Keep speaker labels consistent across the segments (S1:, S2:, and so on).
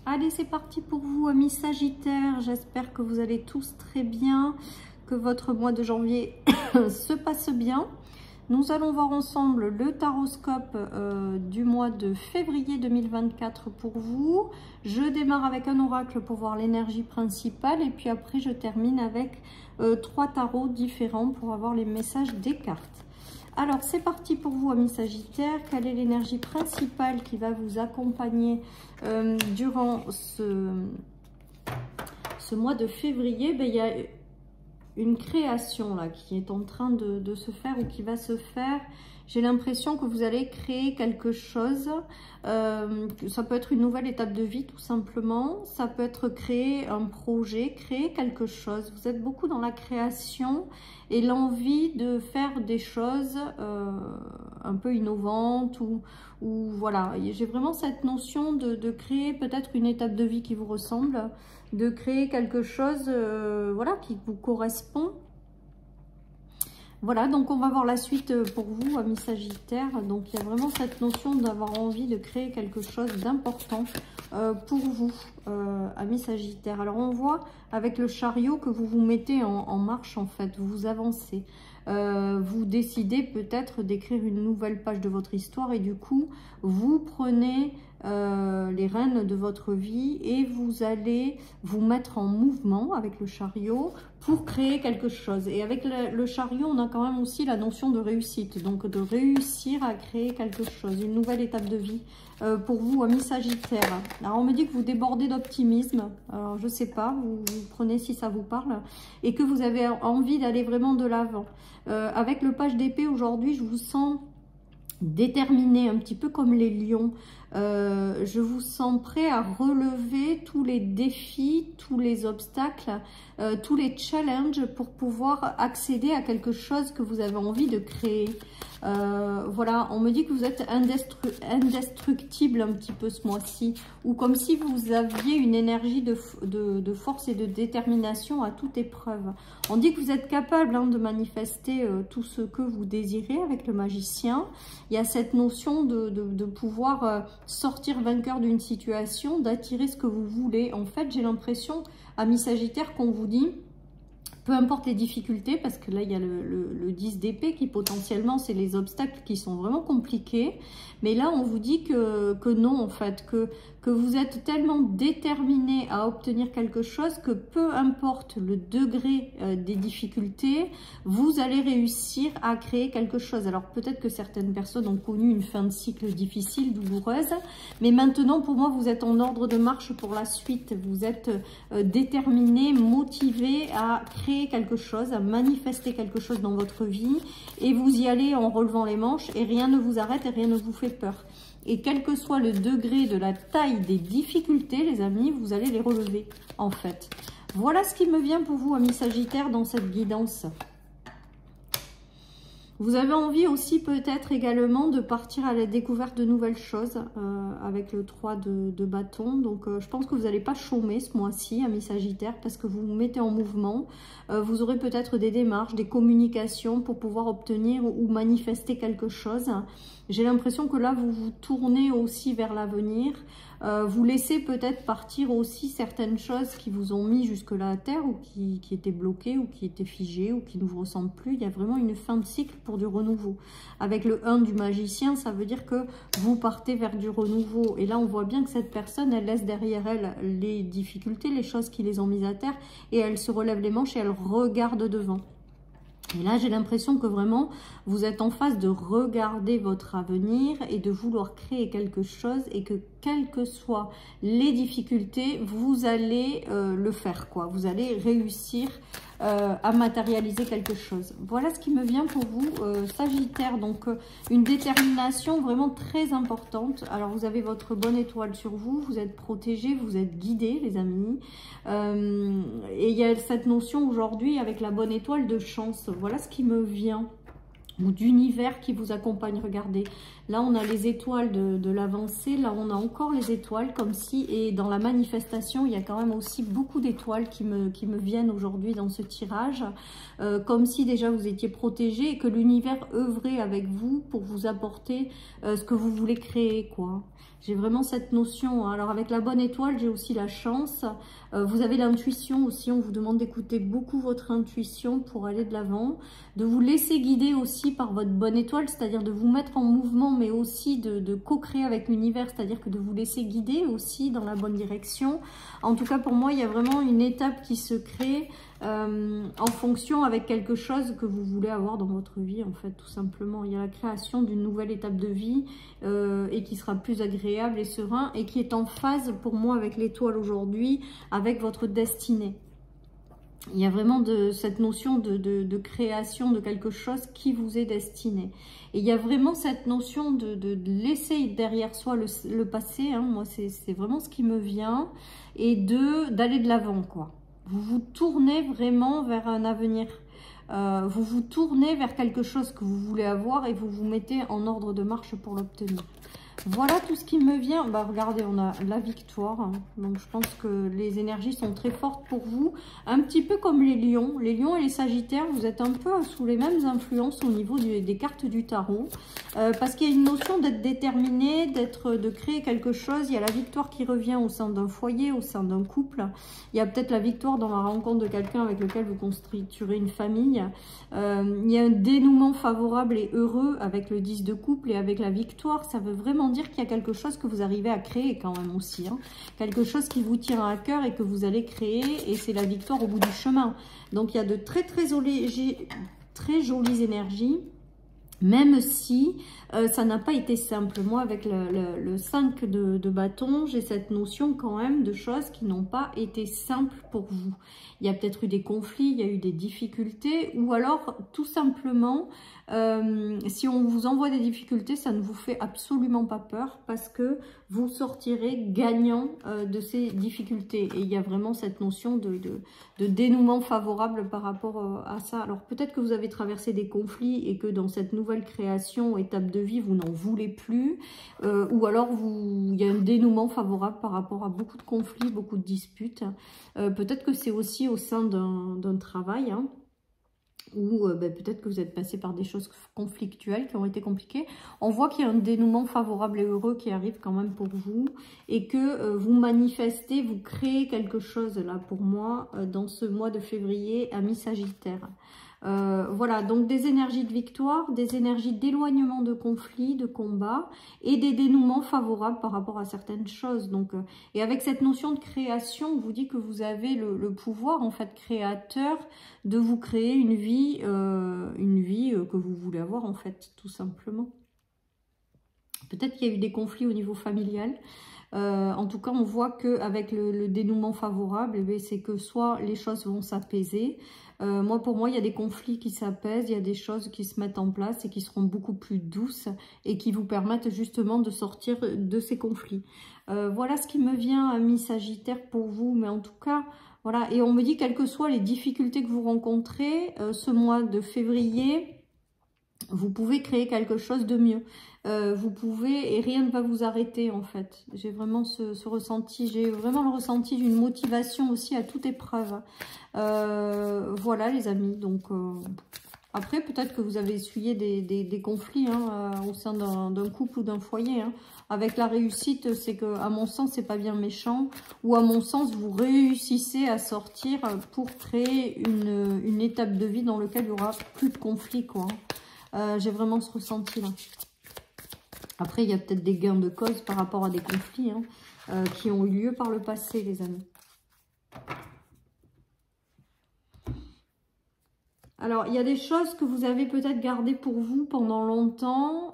S1: Allez, c'est parti pour vous, amis Sagittaires. J'espère que vous allez tous très bien, que votre mois de janvier se passe bien. Nous allons voir ensemble le taroscope du mois de février 2024 pour vous. Je démarre avec un oracle pour voir l'énergie principale et puis après je termine avec 3 tarots différents pour avoir les messages des cartes. Alors c'est parti pour vous, amis Sagittaires. Quelle est l'énergie principale qui va vous accompagner durant ce mois de février? Il y a une création là qui est en train de se faire ou qui va se faire. J'ai l'impression que vous allez créer quelque chose. Ça peut être une nouvelle étape de vie tout simplement. Ça peut être créer un projet, créer quelque chose. Vous êtes beaucoup dans la création et l'envie de faire des choses un peu innovantes ou voilà. J'ai vraiment cette notion de créer peut-être une étape de vie qui vous ressemble, de créer quelque chose voilà, qui vous correspond. Voilà, donc on va voir la suite pour vous, amis Sagittaires. Donc il y a vraiment cette notion d'avoir envie de créer quelque chose d'important pour vous, amis Sagittaires. Alors on voit avec le chariot que vous vous mettez en marche en fait, vous avancez. Vous décidez peut-être d'écrire une nouvelle page de votre histoire et du coup vous prenez les rênes de votre vie et vous allez vous mettre en mouvement avec le chariot pour créer quelque chose. Et avec le chariot, on a quand même aussi la notion de réussite, donc de réussir à créer quelque chose, une nouvelle étape de vie pour vous, amis Sagittaires. Alors on me dit que vous débordez d'optimisme, alors je sais pas, vous prenez si ça vous parle, et que vous avez envie d'aller vraiment de l'avant. Avec le page d'épée aujourd'hui, je vous sens déterminé, un petit peu comme les lions. Je vous sens prêt à relever tous les défis, tous les obstacles, tous les challenges pour pouvoir accéder à quelque chose que vous avez envie de créer. Voilà, on me dit que vous êtes indestructible un petit peu ce mois-ci, ou comme si vous aviez une énergie de force et de détermination à toute épreuve. On dit que vous êtes capable de manifester tout ce que vous désirez avec le magicien. Il y a cette notion de pouvoir sortir vainqueur d'une situation, d'attirer ce que vous voulez. En fait, j'ai l'impression, amis Sagittaires, qu'on vous dit, peu importe les difficultés, parce que là, il y a le 10 d'épée qui potentiellement, c'est les obstacles qui sont vraiment compliqués. Mais là, on vous dit que non, en fait, que vous êtes tellement déterminé à obtenir quelque chose que peu importe le degré des difficultés, vous allez réussir à créer quelque chose. Alors peut-être que certaines personnes ont connu une fin de cycle difficile, douloureuse, mais maintenant pour moi vous êtes en ordre de marche pour la suite. Vous êtes déterminé, motivé à créer quelque chose, à manifester quelque chose dans votre vie et vous y allez en relevant les manches et rien ne vous arrête et rien ne vous fait peur. Et quel que soit le degré de la taille des difficultés, les amis, vous allez les relever, en fait. Voilà ce qui me vient pour vous, amis Sagittaires, dans cette guidance. Vous avez envie aussi peut-être également de partir à la découverte de nouvelles choses avec le 3 de bâton. Donc je pense que vous n'allez pas chômer ce mois-ci, amis Sagittaires, parce que vous vous mettez en mouvement. Vous aurez peut-être des démarches, des communications pour pouvoir obtenir ou manifester quelque chose. J'ai l'impression que là, vous vous tournez aussi vers l'avenir. Vous laissez peut-être partir aussi certaines choses qui vous ont mis jusque-là à terre ou qui étaient bloquées ou qui étaient figées ou qui ne vous ressemblent plus. Il y a vraiment une fin de cycle pour du renouveau. Avec le 1 du magicien, ça veut dire que vous partez vers du renouveau. Et là, on voit bien que cette personne, elle laisse derrière elle les difficultés, les choses qui les ont mises à terre et elle se relève les manches et elle regarde devant. Et là, j'ai l'impression que vraiment, vous êtes en phase de regarder votre avenir et de vouloir créer quelque chose et que, quelles que soient les difficultés, vous allez le faire, quoi. Vous allez réussir à matérialiser quelque chose. Voilà ce qui me vient pour vous, Sagittaire. Donc, une détermination vraiment très importante. Alors, vous avez votre bonne étoile sur vous, vous êtes protégés, vous êtes guidés, les amis. Et il y a cette notion aujourd'hui avec la bonne étoile de chance. Voilà ce qui me vient. ou d'univers qui vous accompagne. Regardez, là on a les étoiles de l'avancée, là on a encore les étoiles comme si, et dans la manifestation il y a quand même aussi beaucoup d'étoiles qui me viennent aujourd'hui dans ce tirage, comme si déjà vous étiez protégé et que l'univers œuvrait avec vous pour vous apporter ce que vous voulez créer, quoi. J'ai vraiment cette notion, hein. Alors avec la bonne étoile, j'ai aussi la chance. Vous avez l'intuition aussi, on vous demande d'écouter beaucoup votre intuition pour aller de l'avant, de vous laisser guider aussi par votre bonne étoile, c'est-à-dire de vous mettre en mouvement, mais aussi de co-créer avec l'univers, c'est-à-dire que de vous laisser guider aussi dans la bonne direction. En tout cas, pour moi, il y a vraiment une étape qui se crée en fonction avec quelque chose que vous voulez avoir dans votre vie, en fait, tout simplement. Il y a la création d'une nouvelle étape de vie et qui sera plus agréable et serein et qui est en phase pour moi avec l'étoile aujourd'hui, avec votre destinée. Il y a vraiment cette notion de création de quelque chose qui vous est destiné. Et il y a vraiment cette notion de laisser derrière soi le passé, hein. Moi, c'est vraiment ce qui me vient, et d'aller de l'avant, quoi. Vous vous tournez vraiment vers un avenir. Vous vous tournez vers quelque chose que vous voulez avoir et vous vous mettez en ordre de marche pour l'obtenir. Voilà tout ce qui me vient. Bah, regardez, on a la victoire, hein. Donc je pense que les énergies sont très fortes pour vous. Un petit peu comme les lions. Les lions et les sagittaires, vous êtes un peu sous les mêmes influences au niveau des cartes du tarot. Parce qu'il y a une notion d'être déterminé, de créer quelque chose. Il y a la victoire qui revient au sein d'un foyer, au sein d'un couple. Il y a peut-être la victoire dans la rencontre de quelqu'un avec lequel vous constituerez une famille. Il y a un dénouement favorable et heureux avec le 10 de couple et avec la victoire. Ça veut vraiment dire qu'il y a quelque chose que vous arrivez à créer quand même aussi, hein. Quelque chose qui vous tient à cœur et que vous allez créer, et c'est la victoire au bout du chemin. Donc il y a de très jolies énergies, même si ça n'a pas été simple. Moi, avec le 5 de bâton, j'ai cette notion quand même de choses qui n'ont pas été simples pour vous. Il y a peut-être eu des conflits, il y a eu des difficultés, ou alors tout simplement, si on vous envoie des difficultés, ça ne vous fait absolument pas peur, parce que vous sortirez gagnant de ces difficultés. Et il y a vraiment cette notion de dénouement favorable par rapport à ça. Alors peut-être que vous avez traversé des conflits et que dans cette nouvelle création, étape de vie, vous n'en voulez plus, ou alors il y a un dénouement favorable par rapport à beaucoup de conflits, beaucoup de disputes. Peut-être que c'est aussi au sein d'un travail, hein, ou peut-être que vous êtes passé par des choses conflictuelles qui ont été compliquées. On voit qu'il y a un dénouement favorable et heureux qui arrive quand même pour vous, et que vous manifestez, vous créez quelque chose là pour moi dans ce mois de février à mi-sagittaire. Voilà, donc des énergies de victoire, des énergies d'éloignement de conflits, de combats, et des dénouements favorables par rapport à certaines choses. Donc, et avec cette notion de création, on vous dit que vous avez le pouvoir en fait créateur de vous créer une vie que vous voulez avoir en fait, tout simplement. Peut-être qu'il y a eu des conflits au niveau familial. En tout cas, on voit qu'avec le dénouement favorable, c'est que soit les choses vont s'apaiser. Pour moi, il y a des conflits qui s'apaisent, il y a des choses qui se mettent en place et qui seront beaucoup plus douces et qui vous permettent justement de sortir de ces conflits. Voilà ce qui me vient à mi-sagittaire pour vous, mais en tout cas, voilà. Et on me dit, quelles que soient les difficultés que vous rencontrez, ce mois de février, vous pouvez créer quelque chose de mieux. Vous pouvez, et rien ne va vous arrêter en fait. J'ai vraiment ce ressenti, j'ai vraiment le ressenti d'une motivation aussi à toute épreuve. Voilà les amis, donc après peut-être que vous avez essuyé des conflits, hein, au sein d'un couple ou d'un foyer, hein. Avec la réussite, c'est que à mon sens c'est pas bien méchant, ou à mon sens vous réussissez à sortir pour créer une étape de vie dans laquelle il n'y aura plus de conflits, quoi. J'ai vraiment ce ressenti là. Après, il y a peut-être des gains de cause par rapport à des conflits, hein, qui ont eu lieu par le passé, les amis. Alors, il y a des choses que vous avez peut-être gardées pour vous pendant longtemps,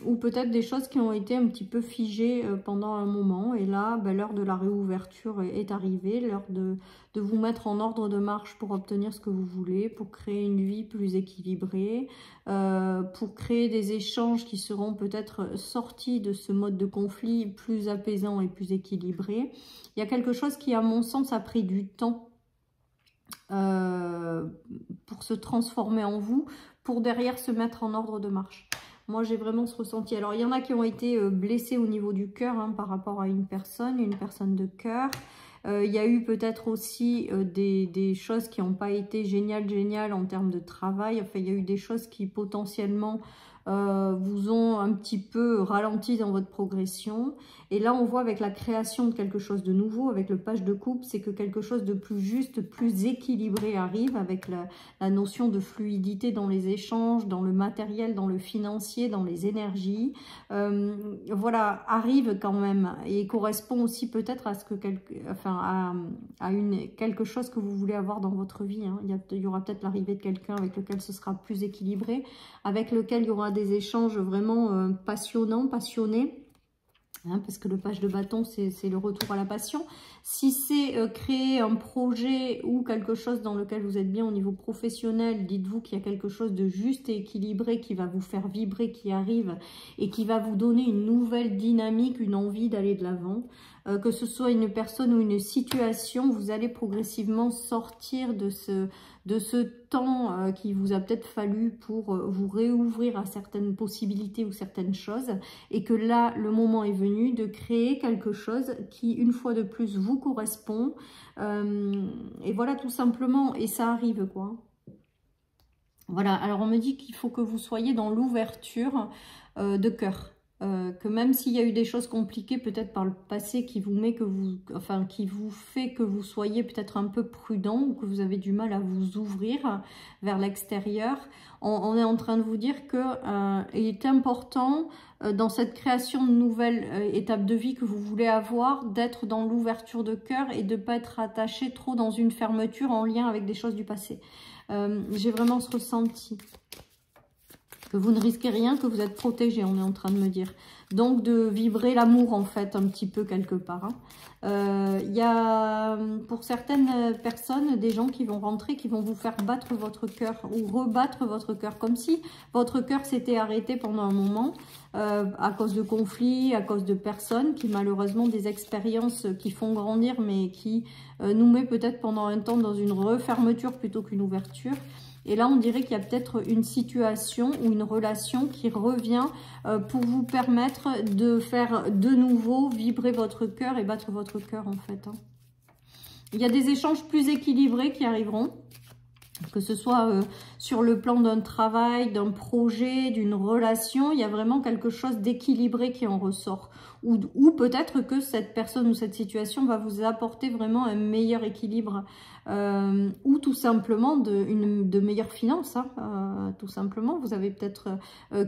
S1: ou peut-être des choses qui ont été un petit peu figées pendant un moment. Et là, l'heure de la réouverture est arrivée, l'heure de vous mettre en ordre de marche pour obtenir ce que vous voulez, pour créer une vie plus équilibrée, pour créer des échanges qui seront peut-être sortis de ce mode de conflit plus apaisant et plus équilibré. Il y a quelque chose qui, à mon sens, a pris du temps pour se transformer en vous, pour derrière se mettre en ordre de marche. Moi, j'ai vraiment ce ressenti. Alors, il y en a qui ont été blessés au niveau du cœur hein, par rapport à une personne de cœur. Il y a eu peut-être aussi des choses qui n'ont pas été géniales en termes de travail. Enfin, il y a eu des choses qui potentiellement vous ont un petit peu ralenti dans votre progression. Et là, on voit avec la création de quelque chose de nouveau, avec le page de coupe, c'est que quelque chose de plus juste, plus équilibré arrive avec la notion de fluidité dans les échanges, dans le matériel, dans le financier, dans les énergies. Voilà, arrive quand même et correspond aussi peut-être à ce que quelque chose que vous voulez avoir dans votre vie. Hein. Il y aura peut-être l'arrivée de quelqu'un avec lequel ce sera plus équilibré, avec lequel il y aura des échanges vraiment passionnés. Hein, parce que le page de bâton, c'est le retour à la passion. Si c'est créer un projet ou quelque chose dans lequel vous êtes bien au niveau professionnel, dites-vous qu'il y a quelque chose de juste et équilibré qui va vous faire vibrer, qui arrive et qui va vous donner une nouvelle dynamique, une envie d'aller de l'avant. Que ce soit une personne ou une situation, vous allez progressivement sortir de ce temps qui vous a peut-être fallu pour vous réouvrir à certaines possibilités ou certaines choses, et que là, le moment est venu de créer quelque chose qui, une fois de plus, vous correspond. Et voilà, tout simplement, et ça arrive, quoi. Voilà, alors on me dit qu'il faut que vous soyez dans l'ouverture de cœur. Que même s'il y a eu des choses compliquées peut-être par le passé qui vous fait que vous soyez peut-être un peu prudent ou que vous avez du mal à vous ouvrir vers l'extérieur, on est en train de vous dire que il est important dans cette création de nouvelles étapes de vie que vous voulez avoir, d'être dans l'ouverture de cœur et de ne pas être attaché trop dans une fermeture en lien avec des choses du passé. J'ai vraiment ce ressenti. Que vous ne risquez rien, que vous êtes protégé, on est en train de me dire. Donc, de vibrer l'amour, en fait, un petit peu quelque part. Il y a, pour certaines personnes, des gens qui vont rentrer, qui vont vous faire battre votre cœur ou rebattre votre cœur. Comme si votre cœur s'était arrêté pendant un moment à cause de conflits, à cause de personnes qui, malheureusement, des expériences qui font grandir, mais qui nous met peut-être pendant un temps dans une refermeture plutôt qu'une ouverture. Et là, on dirait qu'il y a peut-être une situation ou une relation qui revient pour vous permettre de faire de nouveau vibrer votre cœur et battre votre cœur, en fait. Hein. Il y a des échanges plus équilibrés qui arriveront, que ce soit sur le plan d'un travail, d'un projet, d'une relation. Il y a vraiment quelque chose d'équilibré qui en ressort. Ou peut-être que cette personne ou cette situation va vous apporter vraiment un meilleur équilibre. Ou tout simplement de meilleures finances. Hein, tout simplement, vous avez peut-être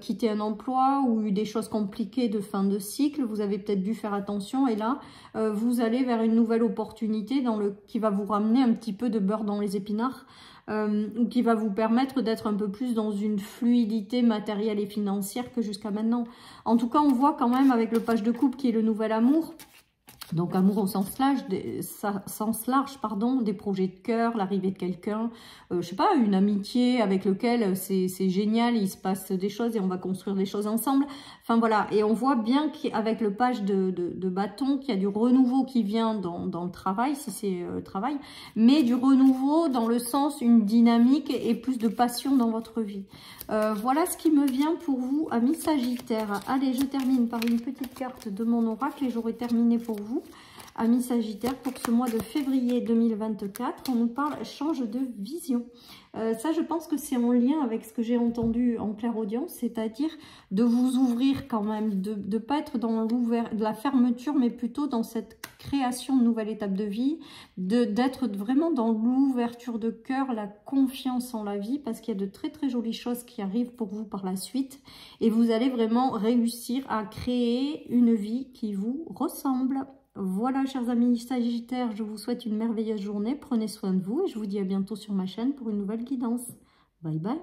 S1: quitté un emploi ou eu des choses compliquées de fin de cycle. Vous avez peut-être dû faire attention. Et là, vous allez vers une nouvelle opportunité qui va vous ramener un petit peu de beurre dans les épinards. Ou qui va vous permettre d'être un peu plus dans une fluidité matérielle et financière que jusqu'à maintenant. En tout cas, on voit quand même avec le page de coupe qui est le nouvel amour. Donc amour au sens large, des projets de cœur, l'arrivée de quelqu'un, je sais pas, une amitié avec lequel c'est génial, il se passe des choses et on va construire des choses ensemble. Enfin voilà, et on voit bien qu'avec le page de bâton, qu'il y a du renouveau qui vient dans le travail, si c'est le travail, mais du renouveau dans le sens une dynamique et plus de passion dans votre vie. Voilà ce qui me vient pour vous, amis Sagittaires. Allez, je termine par une petite carte de mon oracle et j'aurai terminé pour vous, amis Sagittaires, pour ce mois de février 2024. On nous parle change de vision. Ça, je pense que c'est en lien avec ce que j'ai entendu en clairaudience, c'est-à-dire de vous ouvrir quand même, de ne pas être dans la fermeture, mais plutôt dans cette création de nouvelles étapes de vie, d'être vraiment dans l'ouverture de cœur, la confiance en la vie, parce qu'il y a de très très jolies choses qui arrivent pour vous par la suite, et vous allez vraiment réussir à créer une vie qui vous ressemble. Voilà, chers amis Sagittaires, je vous souhaite une merveilleuse journée. Prenez soin de vous et je vous dis à bientôt sur ma chaîne pour une nouvelle guidance. Bye bye.